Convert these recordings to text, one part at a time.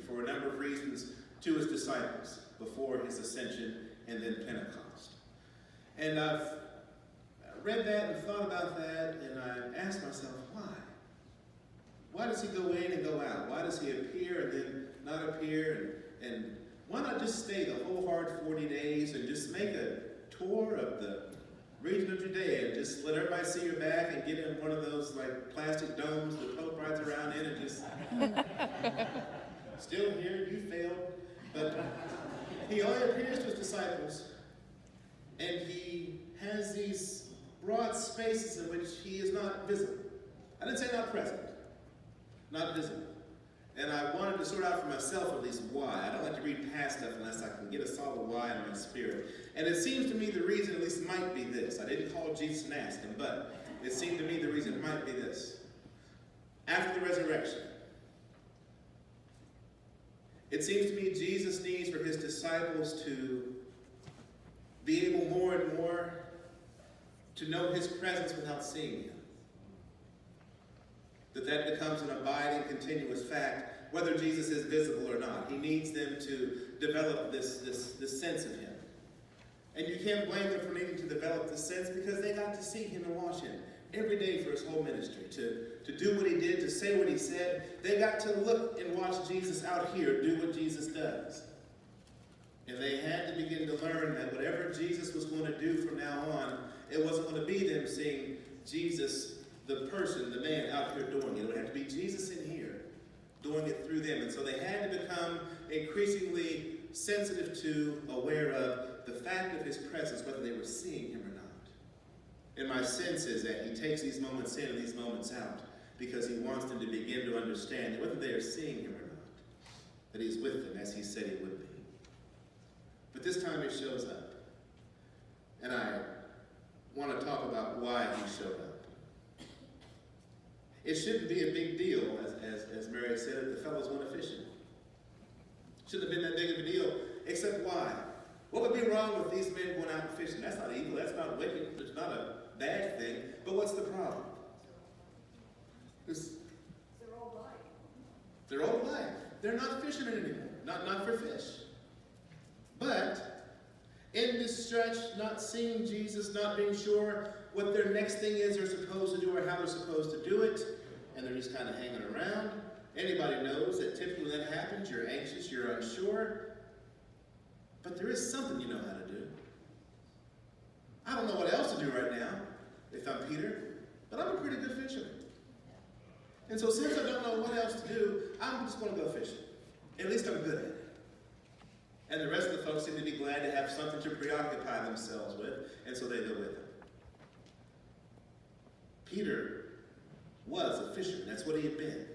for a number of reasons to his disciples before his ascension and then Pentecost. And I've read that and thought about that, and I asked myself, why? Why does he go in and go out? Why does he appear and then not appear? And why not just stay the whole hard 40 days and just make a tour of the region of Judea and just let everybody see your back and get in one of those like plastic domes the Pope rides around in and just still here, you failed. But he only appears to his disciples, and he has these broad spaces in which he is not visible. I didn't say not present, not visible. And I wanted to sort out for myself at least why. I don't like to read past stuff unless I can get a solid why in my spirit. And it seems to me the reason at least might be this. I didn't call Jesus and ask him, but it seemed to me the reason might be this. After the resurrection, it seems to me Jesus needs for his disciples to be able more and more to know his presence without seeing him. That becomes an abiding, continuous fact, whether Jesus is visible or not. He needs them to develop this sense of him. And you can't blame them for needing to develop this sense because they got to see him and watch him every day for his whole ministry. To do what he did, to say what he said. They got to look and watch Jesus out here do what Jesus does. And they had to begin to learn that whatever Jesus was going to do from now on, it wasn't going to be them seeing Jesus, the person, the man out here doing it. It would have to be Jesus in here doing it through them. And so they had to become increasingly sensitive to, aware of the fact of his presence, whether they were seeing him or not. And my sense is that he takes these moments in and these moments out because he wants them to begin to understand that whether they are seeing him or not, that he's with them as he said he would be. But this time he shows up. And I want to talk about why he showed up. It shouldn't be a big deal, as Mary said, if the fellows went fishing. Shouldn't have been that big of a deal, except why? What would be wrong with these men going out fishing? That's not evil, that's not wicked, it's not a bad thing. But what's the problem? It's their old life. Their old life. They're not fishermen anymore, not for fish. But in this stretch, not seeing Jesus, not being sure what their next thing is they're supposed to do or how they're supposed to do it, and they're just kind of hanging around. Anybody knows that typically when that happens, you're anxious, you're unsure, but there is something you know how to do. I don't know what else to do right now if I'm Peter, but I'm a pretty good fisherman. And so since I don't know what else to do, I'm just going to go fishing. At least I'm good at it. And the rest of the folks seem to be glad to have something to preoccupy themselves with, and so they go with him. Peter was a fisherman. That's what he had been.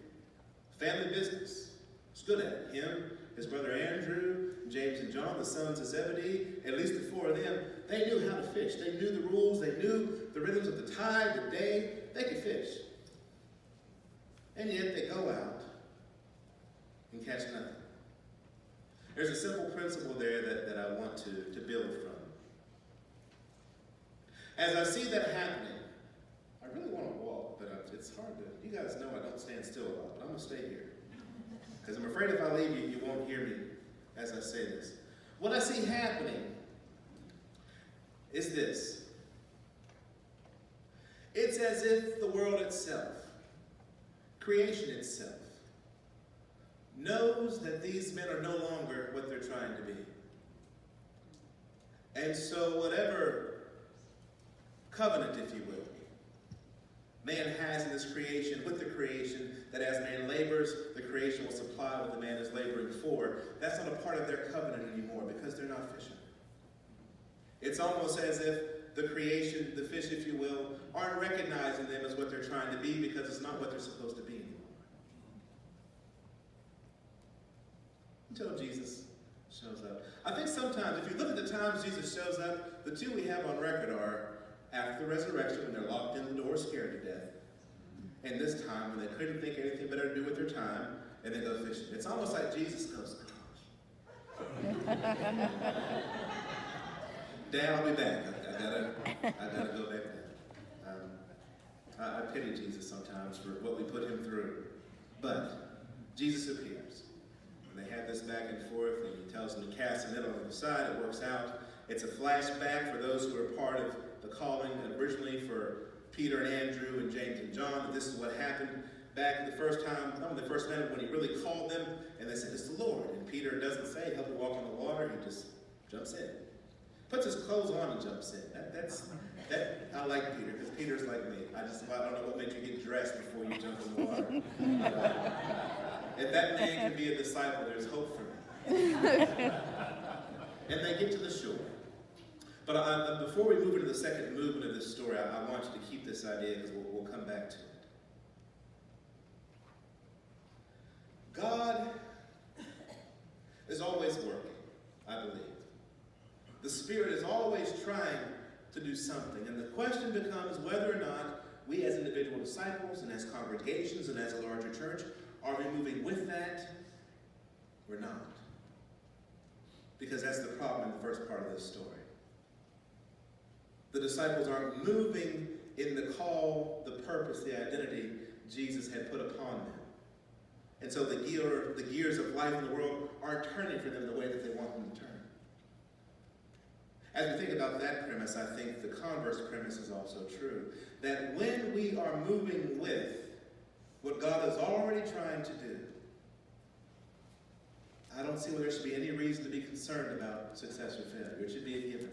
Family business. He was good at it. Him, his brother Andrew, James and John, the sons of Zebedee, at least the four of them, they knew how to fish. They knew the rules. They knew the rhythms of the tide, the day. They could fish. And yet they go out and catch nothing. There's a simple principle there that I want to build from. As I see that happening, I really want to walk, but it's hard to, you guys know I don't stand still a lot, but I'm going to stay here. Because I'm afraid if I leave you, you won't hear me as I say this. What I see happening is this. It's as if the world itself, creation itself, knows that these men are no longer what they're trying to be. And so whatever covenant, if you will, man has in this creation, with the creation, that as man labors, the creation will supply what the man is laboring for. That's not a part of their covenant anymore because they're not fishing. It's almost as if the creation, the fish, if you will, aren't recognizing them as what they're trying to be because it's not what they're supposed to be anymore. Until Jesus shows up. I think sometimes, if you look at the times Jesus shows up, the two we have on record are after the resurrection, when they're locked in the door, scared to death. And this time, when they couldn't think anything better to do with their time, and they go fishing. It's almost like Jesus goes, Dad, I'll be back. I gotta go back now. I pity Jesus sometimes for what we put him through. But Jesus appears. And they this back and forth, and he tells them to cast the net on the other side. It works out. It's a flashback for those who are part of the calling originally for Peter and Andrew and James and John, that this is what happened back the first time, not the first time, when he really called them, and they said, it's the Lord. And Peter doesn't say, help me walk on the water, he just jumps in. Puts his clothes on and jumps in. I like Peter, because Peter's like me. I don't know what makes you get dressed before you jump in the water. If that man can be a disciple, there's hope for me. And they get to the shore. But before we move into the second movement of this story, I want you to keep this idea, because we'll come back to it. God is always working, I believe. The Spirit is always trying to do something. And the question becomes whether or not we as individual disciples and as congregations and as a larger church, are we moving with that or not? Because that's the problem in the first part of this story. The disciples aren't moving in the call, the purpose, the identity Jesus had put upon them. And so the gears of life in the world aren't turning for them the way that they want them to turn. As we think about that premise, I think the converse premise is also true. That when we are moving with what God is already trying to do, I don't see where there should be any reason to be concerned about success or failure. It should be a given.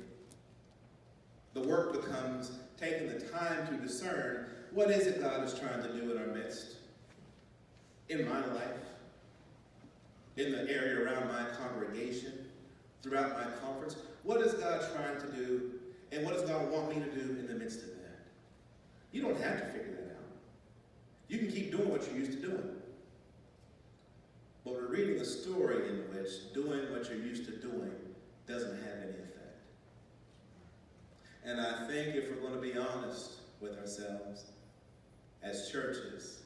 The work becomes taking the time to discern what is it God is trying to do in our midst. In my life, in the area around my congregation, throughout my conference, what is God trying to do, and what does God want me to do in the midst of that? You don't have to figure that out. You can keep doing what you're used to doing. But we're reading a story in which doing what you're used to doing doesn't have any effect. And I think if we're going to be honest with ourselves as churches,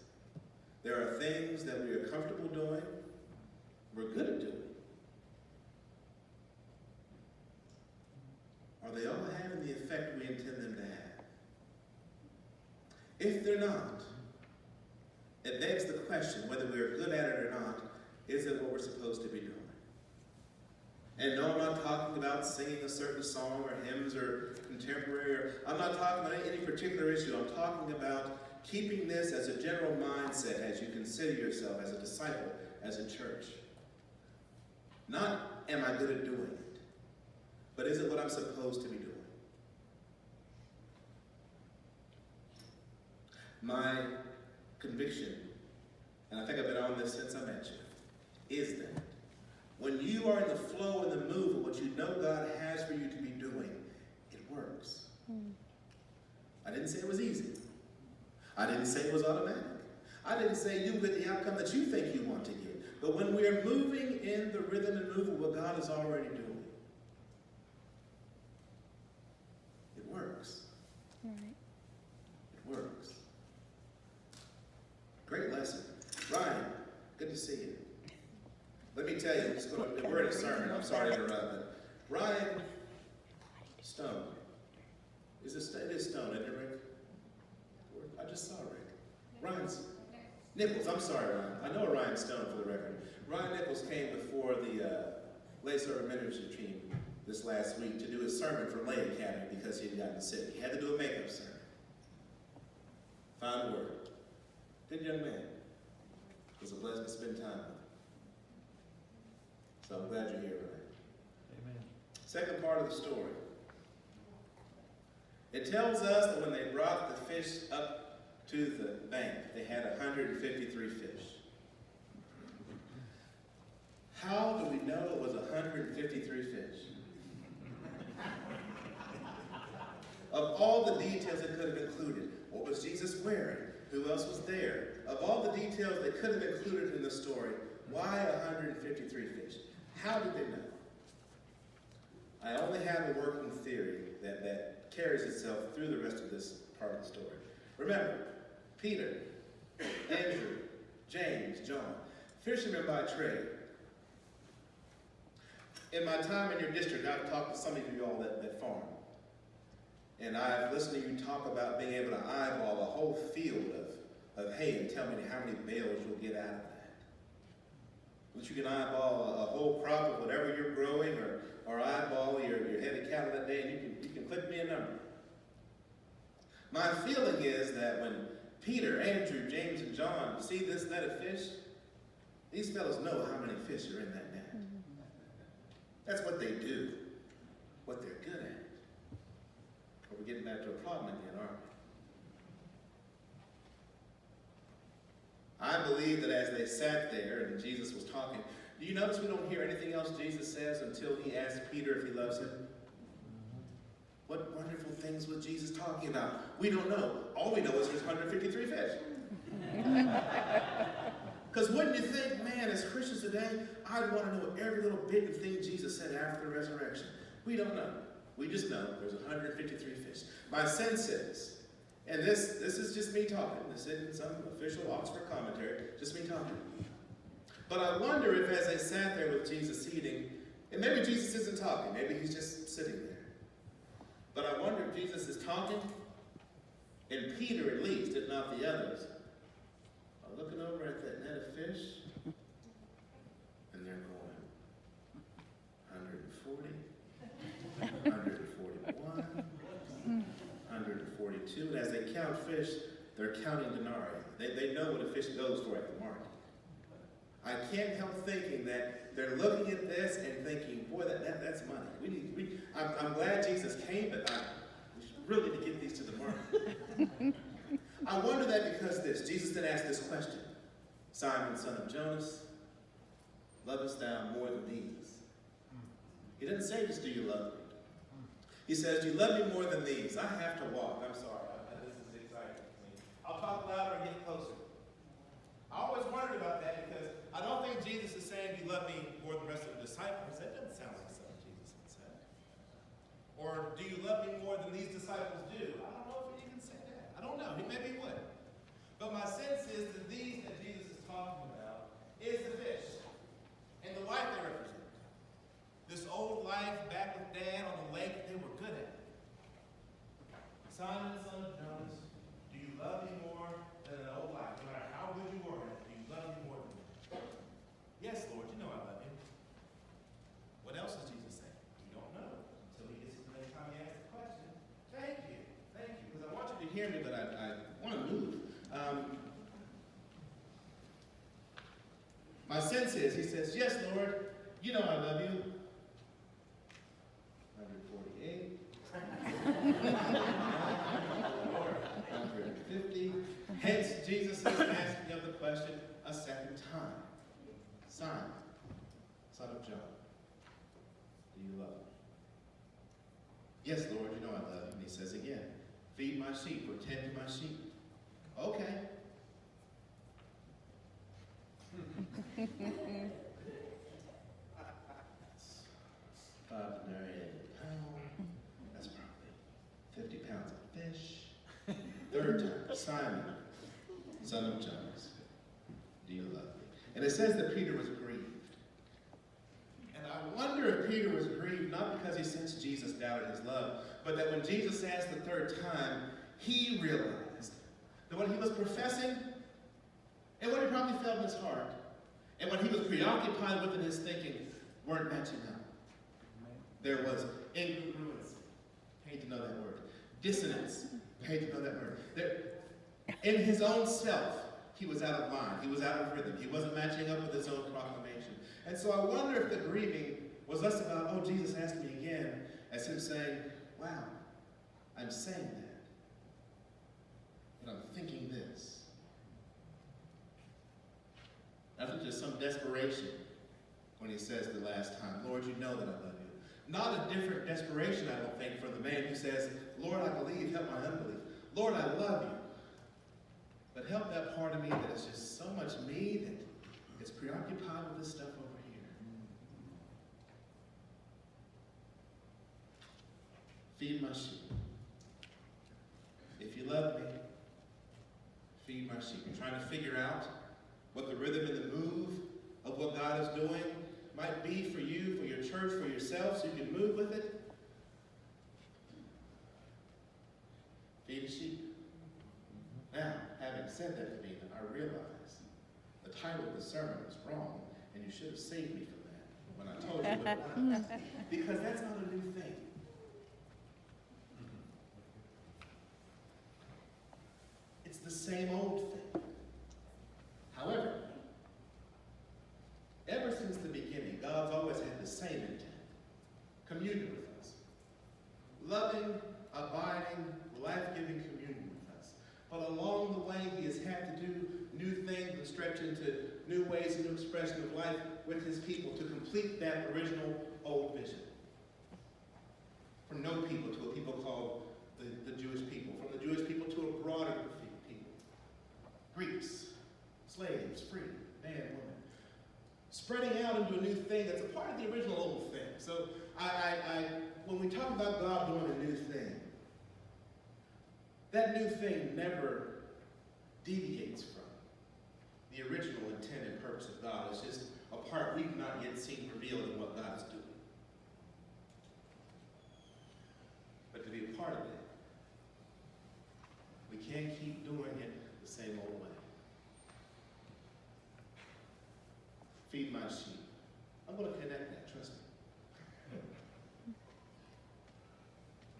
there are things that we are comfortable doing, we're good at doing. Are they all having the effect we intend them to have? If they're not, it begs the question whether we're good at it or not, is it what we're supposed to be doing? And no, I'm not talking about singing a certain song or hymns or contemporary, I'm not talking about any particular issue. I'm talking about keeping this as a general mindset as you consider yourself as a disciple, as a church. Not, am I good at doing it? But is it what I'm supposed to be doing? My conviction, and I think I've been on this since I met you, is that when you are in the flow and the move of what you know God has for you to be doing, it works. I didn't say it was easy. I didn't say it was automatic. I didn't say you get the outcome that you think you want to get. But when we are moving in the rhythm and move of what God is already doing, it works. All right. It works. Great lesson. Ryan, good to see you. Let me tell you, we're in a sermon. I'm sorry to interrupt, but Ryan Stone. It is Stone, isn't it, Rick? I just saw Rick. Ryan's Nichols. I'm sorry, Ryan. I know Ryan Stone for the record. Ryan Nichols came before the Lay Servant Ministry team this last week to do his sermon for Lay Academy because he had gotten sick. He had to do a makeup sermon. Fine word. Good young man. It was a blessing to spend time with him. So I'm glad you're here, Ryan. Amen. Second part of the story. It tells us that when they brought the fish up to the bank, they had 153 fish. How do we know it was 153 fish? Of all the details it could have included, what was Jesus wearing? Who else was there? Of all the details they could have included in the story, why 153 fish? How did they know? I only have a working theory that carries itself through the rest of this part of the story. Remember, Peter, Andrew, James, John, fishermen by trade. In my time in your district, I've talked to some of you all that farm. And I've listened to you talk about being able to eyeball a whole field of hay and tell me how many bales you'll get out of that. that you can eyeball a whole crop of whatever you're growing, or eyeball your head of cattle that day, and you can click me a number. My feeling is that when Peter, Andrew, James, and John see this net of fish, these fellows know how many fish are in that net. That's what they do, what they're good at. But we're getting back to a problem again, aren't we? I believe that as they sat there and Jesus was talking, do you notice we don't hear anything else Jesus says until he asks Peter if he loves him? What wonderful things was Jesus talking about? We don't know. All we know is there's 153 fish. Because wouldn't you think, man, as Christians today, I'd want to know every little bit of thing Jesus said after the resurrection. We don't know. We just know there's 153 fish. My sense is, and this is just me talking. This isn't some official Oxford commentary, just me talking. But I wonder if as they sat there with Jesus eating, and maybe Jesus isn't talking, maybe he's just sitting there. But I wonder if Jesus is talking, and Peter at least, if not the others, are looking over at that net of fish, and they're going 140, 141, 142. And as they count fish, they're counting denarii. They know what a fish goes for at the market. I can't help thinking that they're looking at this and thinking, boy, that's money. I'm glad Jesus came, but we should really need to get these to the market. I wonder that because Jesus didn't ask this question. Simon, son of Jonas, lovest thou more than these? He didn't say just, do you love me? He says, do you love me more than these? I have to walk. I'm sorry. This is exciting to me. I'll talk louder and get closer. I always wondered about that because I don't think Jesus is saying, do you love me more than the rest of the disciples? That doesn't sound like something Jesus would say. Or do you love me more than these disciples do? I don't know if he can say that. I don't know. Maybe he would. But my sense is that these that Jesus is talking about is the fish and the life they represent. This old life back with Dad on the lake, they were good at it. Simon, son of Jonas, do you love me more than an old life? No matter how good you were at it, do you love me more than that? Yes, Lord, you know I love you. What else does Jesus say? We don't know until he gets to the next time he asks the question. Thank you, because I want you to hear me, but I want to move. My sense is, he says, yes, Lord, you know I love you. 148. 150. Hence, Jesus is asking of the question a second time. Simon, son of John, do you love me? Yes, Lord, you know I love you. And he says again, feed my sheep or tend to my sheep. Okay. $5 denarii a pound. That's probably 50 pounds of fish. Third time, Simon, son of Jonas, do you love me? And it says that Peter was grieved. And I wonder if Peter was grieved not because he sensed Jesus doubted his love, but that when Jesus asked the third time, he realized that what he was professing and what he probably felt in his heart and what he was preoccupied with in his thinking weren't matching up. There was incongruence. Hate to know that word. Dissonance. Hate to know that word. In his own self, he was out of line. He was out of rhythm. He wasn't matching up with his own proclamation. And so I wonder if the grieving was less about, oh, Jesus asked me again, as him saying, wow, I'm saying that. But I'm thinking this. I think there's some desperation when he says the last time, Lord, you know that I love you. Not a different desperation, I don't think, for the man who says, Lord, I believe, help my unbelief. Lord, I love you. But help that part of me that is just so much me that is preoccupied with this stuff over here. Feed my sheep. If you love me, feed my sheep. You're trying to figure out what the rhythm and the move of what God is doing might be for you, for your church, for yourself, so you can move with it. Feed the sheep. Now, having said that to me, I realize the title of the sermon is wrong. And you should have saved me from that when I told you what it was. Because that's not a new thing. It's the same old thing. However, ever since the beginning, God's always had the same intent. Communion with us. Loving, abiding, life-giving communion with us. But along the way, he has had to do new things and stretch into new ways and new expression of life with his people to complete that original old vision. From no people to a people called the Jewish people. From the Jewish people to a broader group of people. Greeks, slaves, free, man, woman. Spreading out into a new thing that's a part of the original old thing. So when we talk about God doing a new thing, that new thing never deviates from the original intent and purpose of God. It's just a part we've not yet seen revealed in what God is doing. But to be a part of it, we can't keep doing it the same old way. Feed my sheep. I'm going to connect that, trust me.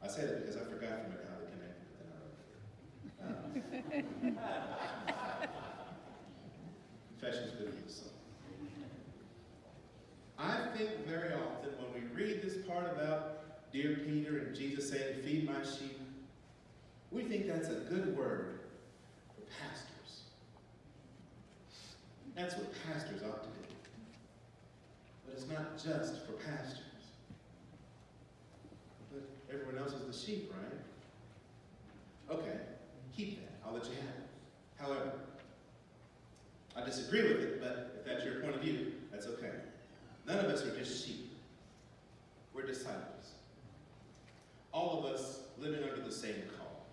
I say that because I forgot from it how to connect it, but then I remember. Confession's good news. So. I think very often when we read this part about dear Peter and Jesus saying, feed my sheep, we think that's a good word for pastors. That's what pastors ought to do. But it's not just for pastors. But everyone else is the sheep, right? Okay, keep that. I'll let you have it. However, I disagree with it, but if that's your point of view, that's okay. None of us are just sheep. We're disciples. All of us living under the same call.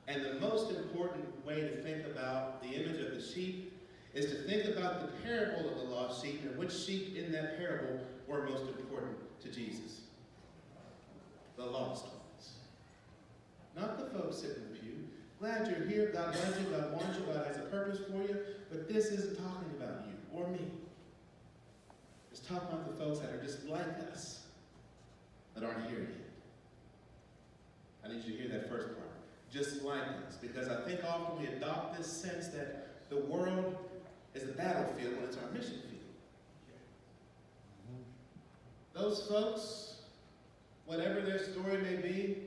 And the most important way to think about the image of the sheep is to think about the parable of the lost sheep and which sheep in that parable were most important to Jesus. The lost ones. Not the folks sitting in the pew. Glad you're here. God loves you. God wants you. God has a purpose for you. But this isn't talking about you or me. It's talking about the folks that are just like us that aren't here yet. I need you to hear that first part. Just like us. Because I think often we adopt this sense that the world is a battlefield when it's our mission field. Those folks, whatever their story may be,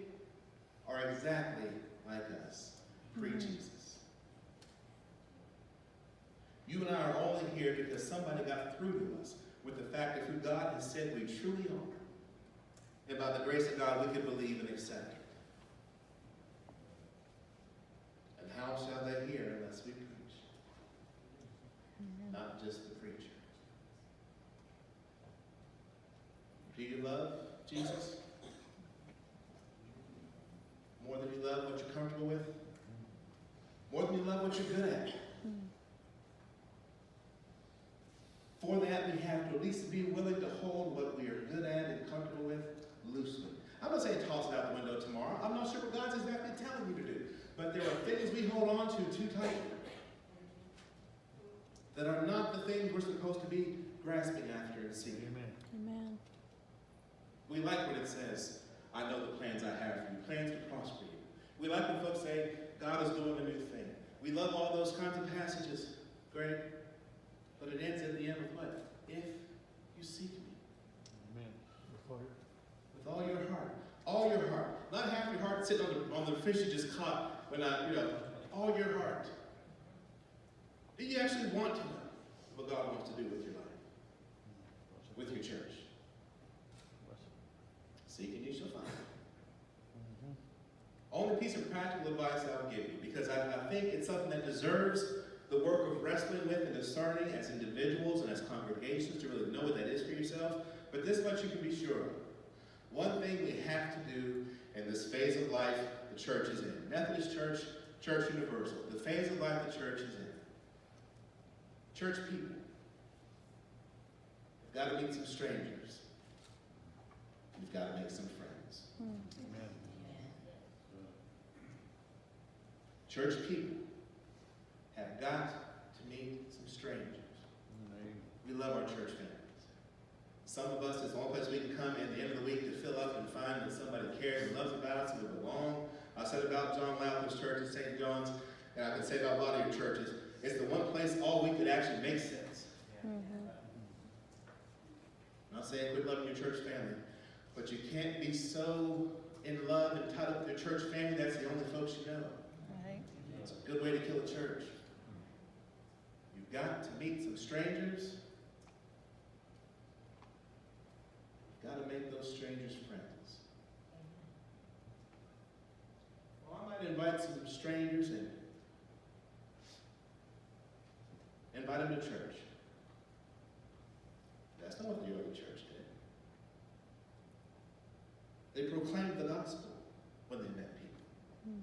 are exactly like us. Pre-Jesus. You and I are only here because somebody got through to us with the fact of who God has said we truly are. And by the grace of God, we can believe and accept it. And how shall they hear unless we preach? Not just the preacher. Do you love Jesus? More than you love what you're comfortable with? More than you love what you're good at? For that, we have to at least be willing to hold what we are good at and comfortable with loosely. I'm not saying toss it out the window tomorrow. I'm not sure what God's exactly telling you to do. But there are things we hold on to too tightly that are not the things we're supposed to be grasping after and seeking. Amen. We like when it says, I know the plans I have for you, plans to prosper you. We like when folks say, God is doing a new thing. We love all those kinds of passages. Great. But it ends at the end with what? If you seek me. Amen. With all your heart. All your heart. Not half your heart sitting on the fish you just caught when all your heart. Do you actually want to know what God wants to do with your life? With your church? Seek and you shall find. Only piece of practical advice I'll give you, because I think it's something that deserves the work of wrestling with and discerning as individuals and as congregations to really know what that is for yourself. But this much you can be sure of. One thing we have to do in this phase of life the church is in. Methodist Church, Church Universal. The phase of life the church is in. Church people. You've got to meet some strangers. You've got to make some friends. Amen. Church people have got to meet some strangers. we love our church families. Some of us, it's the only place we can come at the end of the week to fill up and find that somebody cares and loves about us and we belong. I said about John Latham's church at St. John's, and I can say about a lot of your churches, it's the one place all week that actually makes sense. I'm not saying quit loving your church family, but you can't be so in love and tied up with your church family that's the only folks you know. Right. It's a good way to kill a church. You've got to meet some strangers. You've got to make those strangers friends. Well, I might invite some strangers and invite them to church. That's not what the early church did. They proclaimed the gospel when they met people.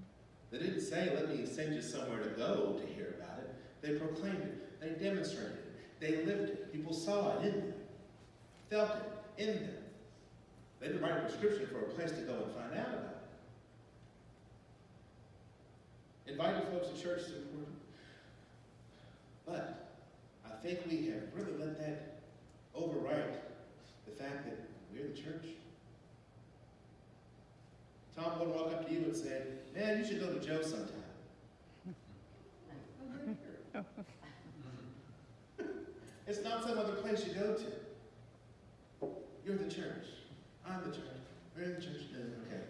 They didn't say, let me send you somewhere to go to hear about it. They proclaimed it. They demonstrated it. They lived it. People saw it in them, felt it in them. They didn't write a prescription for a place to go and find out about it. Inviting folks to church is important. But I think we have really let that overwrite the fact that we're the church. Tom would walk up to you and say, man, you should go to Joe sometime. It's not some other place you go to. You're the church. I'm the church. We're in the church. Okay.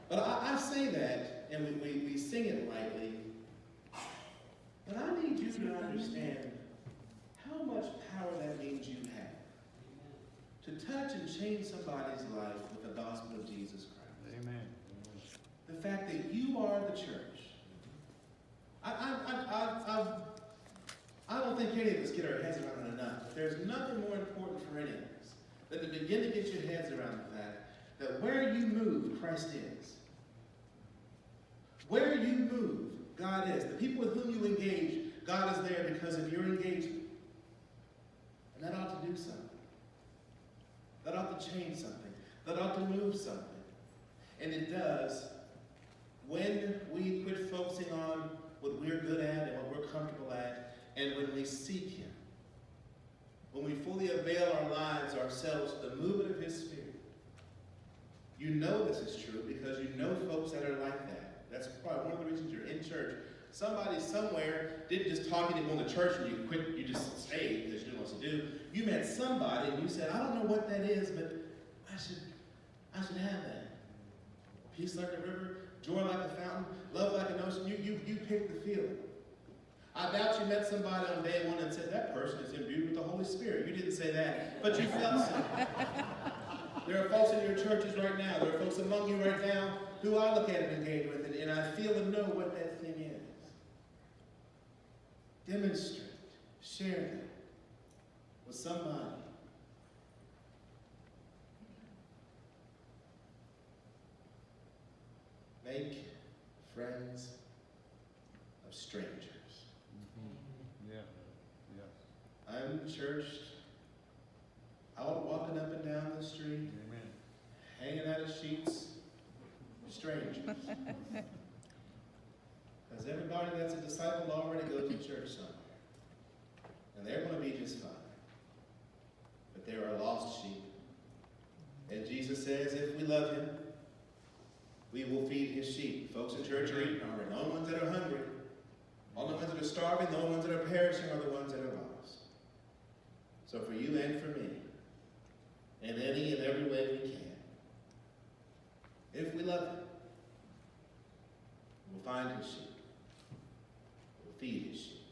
But I say that, and we sing it lightly, but I need you to understand how much power that means you have to touch and change somebody's life with the gospel of Jesus Christ. Amen. The fact that you are the church. I don't think any of us get our heads around it enough. But there's nothing more important for any of us than to begin to get your heads around the fact that where you move, Christ is. Where you move, God is. The people with whom you engage, God is there because of your engagement. And that ought to do something. That ought to change something. That ought to move something. And it does when we quit focusing on what we're good at and what we're comfortable at, and when we seek Him. When we fully avail our lives, ourselves, to the movement of His Spirit. You know this is true because you know folks that are like that. That's probably one of the reasons you're in church. Somebody somewhere didn't just talk you to go to church and you quit, you just stayed because you didn't know what to do. You met somebody and you said, I don't know what that is, but I should have that. Peace like a river, joy like a fountain, love like an ocean. You picked the feeling. I doubt you met somebody on day one and said, that person is imbued with the Holy Spirit. You didn't say that, but you felt something. There are folks in your churches right now, there are folks among you right now who I look at and engage with, and I feel and know what that thing is. Demonstrate, share that with somebody. Make friends of strangers. Mm-hmm. Yeah. Yeah. I'm churched, out walking up and down the street, Amen. hanging out of sheets, strangers. Because everybody that's a disciple already goes to church somewhere. And they're going to be just fine. But there are lost sheep. And Jesus says if we love Him, we will feed His sheep. Folks in church are eating already. The only ones that are hungry, all the ones that are starving, the only ones that are perishing are the ones that are lost. So for you and for me, in any and every way we can, if we love Him, we'll find His sheep. We'll feed His sheep.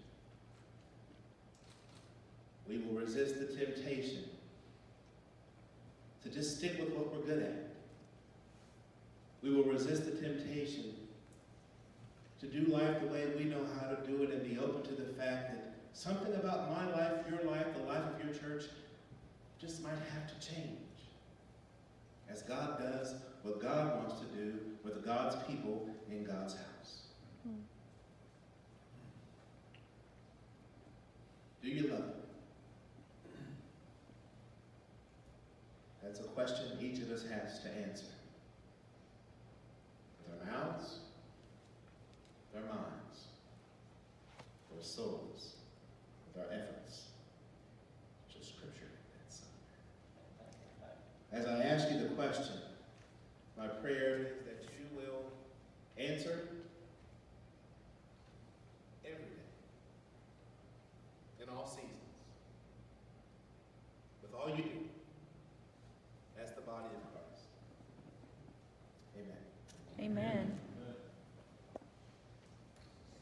We will resist the temptation to just stick with what we're good at. We will resist the temptation to do life the way we know how to do it and be open to the fact that something about my life, your life, the life of your church just might have to change. As God does what God wants to do with God's people in God's house. Do you love Him? That's a question each of us has to answer. With our mouths, with our minds, with our souls, My prayer is that you will answer every day, in all seasons, with all you do, as the body of Christ. Amen. Amen.